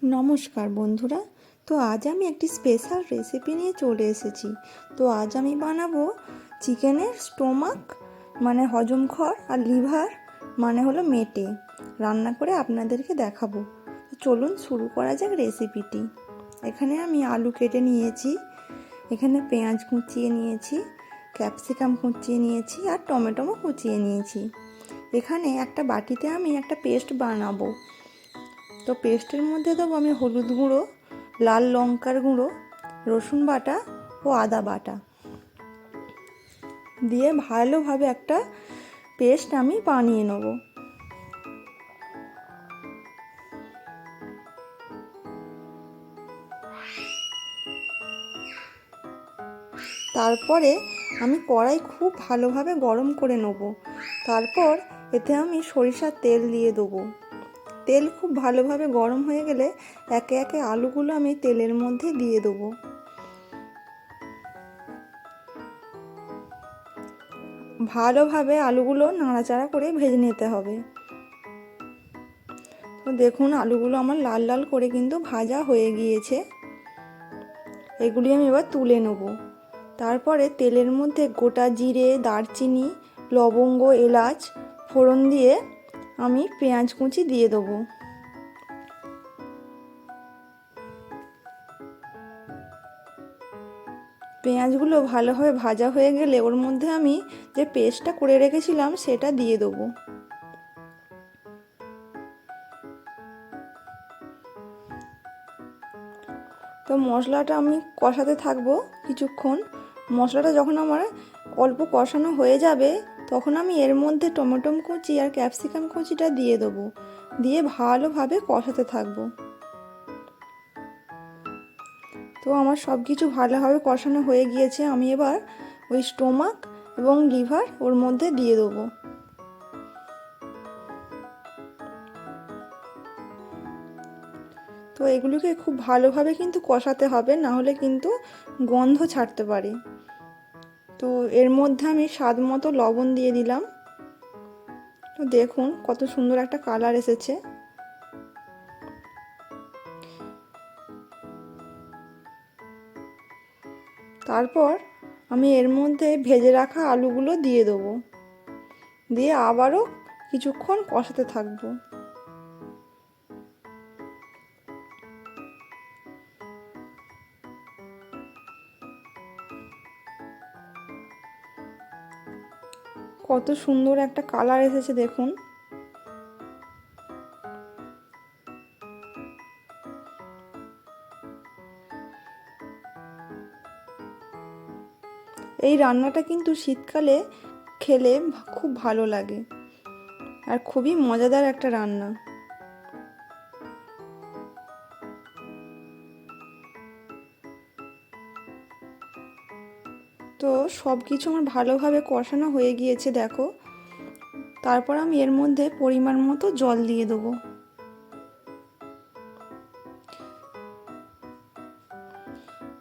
নমস্কার বন্ধুরা। তো আজ আমি একটি স্পেশাল রেসিপি নিয়ে চলে এসেছি। তো আজ আমি বানাবো চিকেনের স্টোমাক মানে হজমখর আর লিভার মানে হলো মেটে রান্না করে আপনাদেরকে দেখাবো। তো চলুন শুরু করা যাক রেসিপিটি। এখানে আমি আলু কেটে নিয়েছি, এখানে পেঁয়াজ কুচিয়ে নিয়েছি, ক্যাপসিকাম কুচিয়ে নিয়েছি আর টমেটো কুচিয়ে নিয়েছি। এখানে একটা বাটিতে আমি একটা পেস্ট বানাবো। তো পেস্টের মধ্যে দেবো আমি হলুদ গুঁড়ো, লাল লঙ্কার গুঁড়ো, রসুন বাটা ও আদা বাটা দিয়ে ভালোভাবে একটা পেস্ট আমি বানিয়ে নেব। তারপরে আমি কড়াই খুব ভালোভাবে গরম করে নেব। তারপর এতে আমি সরিষার তেল দিয়ে দেবো। তেল খুব ভালোভাবে গরম হয়ে গেলে একে একে আলুগুলো আমি তেলের মধ্যে দিয়ে দেবো। ভালোভাবে আলুগুলো নাড়াচাড়া করে ভেজে নিতে হবে। তো দেখুন আলুগুলো আমার লাল লাল করে কিন্তু ভাজা হয়ে গিয়েছে। এগুলি আমি এবার তুলে নেব। তারপরে তেলের মধ্যে গোটা জিরে, দারচিনি, লবঙ্গ, এলাচ ফোড়ন দিয়ে আমি পেঁয়াজ কুচি দিয়ে দেবো। পেঁয়াজগুলো ভালোভাবে ভাজা হয়ে গেলে ওর মধ্যে আমি যে পেস্টটা করে রেখেছিলাম সেটা দিয়ে দেবো। তো মশলাটা আমি কষাতে থাকবো কিছুক্ষণ। মশলাটা যখন আমার অল্প কষানো হয়ে যাবে তখন আমি এর মধ্যে টমেটো কুচি আর ক্যাপসিকাম কুচিটা দিয়ে দেবো, দিয়ে ভালোভাবে কষাতে থাকবো। তো আমার সব কিছু ভালোভাবে কষানো হয়ে গিয়েছে। আমি এবার ওই স্টোমাক এবং লিভার ওর মধ্যে দিয়ে দেবো। তো এগুলোকে খুব ভালোভাবে কিন্তু কষাতে হবে, না হলে কিন্তু গন্ধ ছাড়তে পারে। তো এর মধ্যে আমি স্বাদ মতো লবণ দিয়ে দিলাম। তো দেখুন কত সুন্দর একটা কালার এসেছে। তারপর আমি এর মধ্যে ভেজে রাখা আলুগুলো দিয়ে দেবো, দিয়ে আবারও কিছুক্ষণ কষাতে থাকবো। কত সুন্দর একটা কালার এসেছে দেখুন। এই রান্নাটা কিন্তু শীতকালে খেলে খুব ভালো লাগে আর খুবই মজাদার একটা রান্না। তো সব কিছু আমার ভালোভাবে কষানো হয়ে গিয়েছে দেখো। তারপর আমি এর মধ্যে পরিমাণ মতো জল দিয়ে দেবো।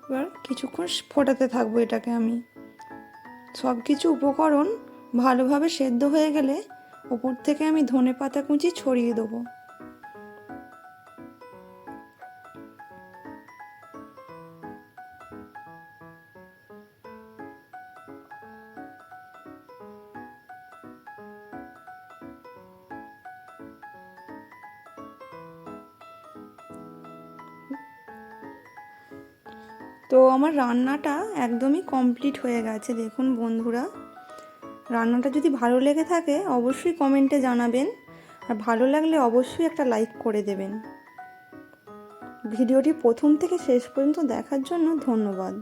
এবার কিছুক্ষণ ফোটাতে থাকবো এটাকে আমি। সব কিছু উপকরণ ভালোভাবে সেদ্ধ হয়ে গেলে ওপর থেকে আমি ধনেপাতা কুচি ছড়িয়ে দেবো। তো আমার রান্নাটা একদমই কমপ্লিট হয়ে গেছে দেখুন বন্ধুরা। রান্নাটা যদি ভালো লেগে থাকে অবশ্যই কমেন্টে জানাবেন, আর ভালো লাগলে অবশ্যই একটা লাইক করে দেবেন। ভিডিওটি প্রথম থেকে শেষ পর্যন্ত দেখার জন্য ধন্যবাদ।